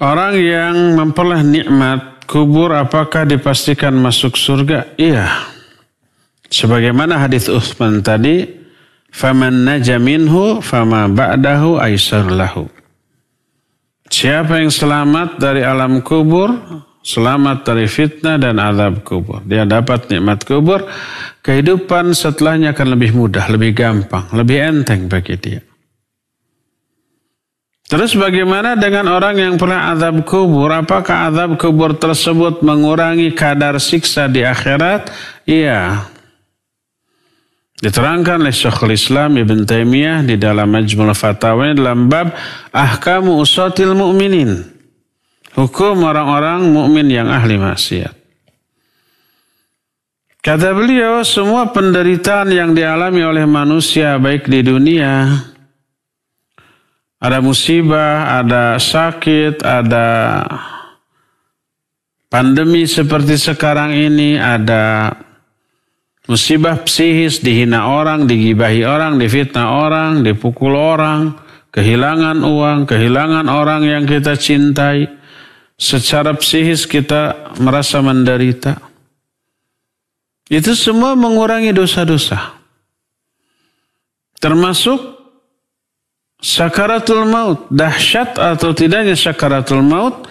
Orang yang memperoleh nikmat kubur apakah dipastikan masuk surga? Iya. Sebagaimana hadis Utsman tadi, faman naja minhu fama ba'dahu aisar lahu. Siapa yang selamat dari alam kubur, selamat dari fitnah dan azab kubur, dia dapat nikmat kubur, kehidupan setelahnya akan lebih mudah, lebih gampang, lebih enteng bagi dia. Terus bagaimana dengan orang yang pernah azab kubur? Apakah azab kubur tersebut mengurangi kadar siksa di akhirat? Iya. Diterangkan oleh Syekhul Islam Ibn Taimiyah di dalam Majmu' Fatawa dalam bab Ahkamu Usatil Mu'minin. Hukum orang-orang mukmin yang ahli maksiat. Kata beliau, semua penderitaan yang dialami oleh manusia baik di dunia, ada musibah, ada sakit, ada pandemi seperti sekarang ini, ada musibah psikis, dihina orang, digibahi orang, difitnah orang, dipukul orang, kehilangan uang, kehilangan orang yang kita cintai. Secara psikis kita merasa menderita. Itu semua mengurangi dosa-dosa. Termasuk sakaratul maut, dahsyat atau tidaknya sakaratul maut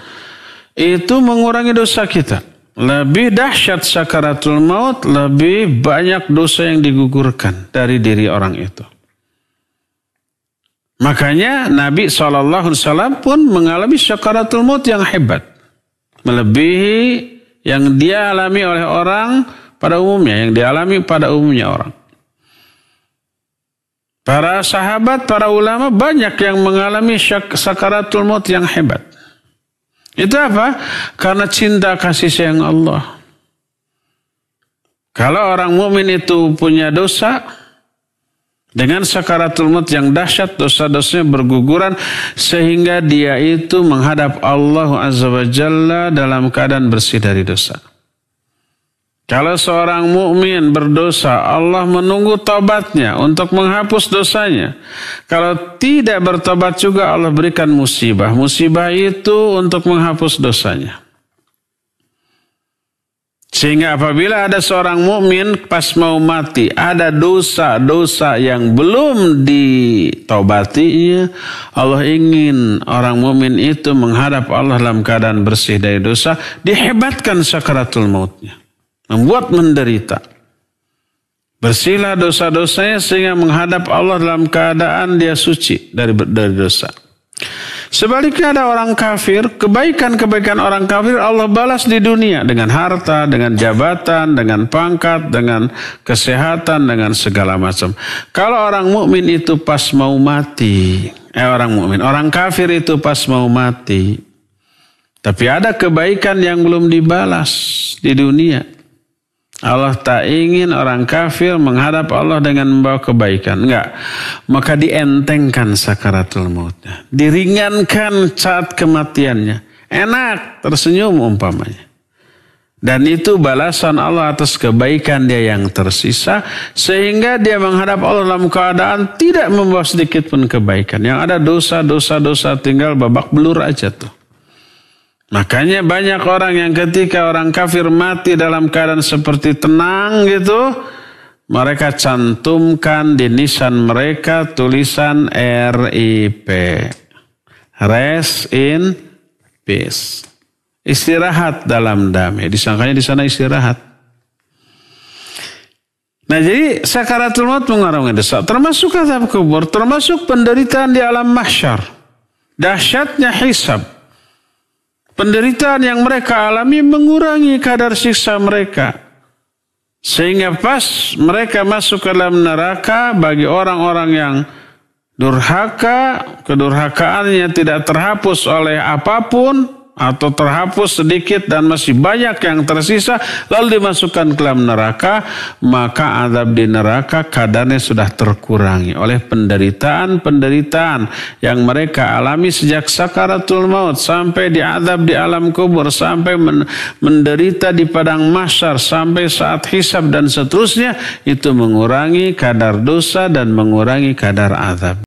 itu mengurangi dosa kita. Lebih dahsyat sakaratul maut, lebih banyak dosa yang digugurkan dari diri orang itu. Makanya Nabi SAW pun mengalami sakaratul maut yang hebat, melebihi yang dia alami oleh orang pada umumnya, yang dialami pada umumnya orang. Para sahabat, para ulama banyak yang mengalami sakaratul maut yang hebat. Itu apa? Karena cinta kasih sayang Allah. Kalau orang mukmin itu punya dosa, dengan sakaratul maut yang dahsyat, dosa-dosanya berguguran sehingga dia itu menghadap Allah Azza wa Jalla dalam keadaan bersih dari dosa. Kalau seorang mukmin berdosa, Allah menunggu taubatnya untuk menghapus dosanya. Kalau tidak bertobat juga Allah berikan musibah. Musibah itu untuk menghapus dosanya. Sehingga apabila ada seorang mukmin pas mau mati, ada dosa-dosa yang belum ditaubatinya, Allah ingin orang mukmin itu menghadap Allah dalam keadaan bersih dari dosa, dihebatkan sakaratul mautnya. Membuat menderita. Bersihlah dosa-dosanya sehingga menghadap Allah dalam keadaan dia suci dari dosa. Sebaliknya ada orang kafir, kebaikan-kebaikan orang kafir Allah balas di dunia dengan harta, dengan jabatan, dengan pangkat, dengan kesehatan, dengan segala macam. Kalau orang mukmin itu pas mau mati, orang kafir itu pas mau mati, tapi ada kebaikan yang belum dibalas di dunia. Allah tak ingin orang kafir menghadap Allah dengan membawa kebaikan. Enggak. Maka dientengkan sakaratul mautnya. Diringankan saat kematiannya. Enak, tersenyum umpamanya. Dan itu balasan Allah atas kebaikan dia yang tersisa. Sehingga dia menghadap Allah dalam keadaan tidak membawa sedikit pun kebaikan. Yang ada dosa tinggal babak belur aja tuh. Makanya banyak orang yang ketika orang kafir mati dalam keadaan seperti tenang gitu, mereka cantumkan di nisan mereka tulisan RIP. Rest in peace. Istirahat dalam damai. Disangkanya di sana istirahat. Nah jadi sakaratul maut mengurangi dosa. Termasuk azab kubur, termasuk penderitaan di alam mahsyar. Dahsyatnya hisab. Penderitaan yang mereka alami mengurangi kadar siksa mereka. Sehingga pas mereka masuk ke dalam neraka, bagi orang-orang yang durhaka, kedurhakaannya tidak terhapus oleh apapun, atau terhapus sedikit dan masih banyak yang tersisa, lalu dimasukkan ke dalam neraka, maka azab di neraka kadarnya sudah terkurangi oleh penderitaan-penderitaan yang mereka alami sejak sakaratul maut sampai diazab di alam kubur, sampai menderita di padang mahsyar, sampai saat hisab dan seterusnya. Itu mengurangi kadar dosa dan mengurangi kadar azab.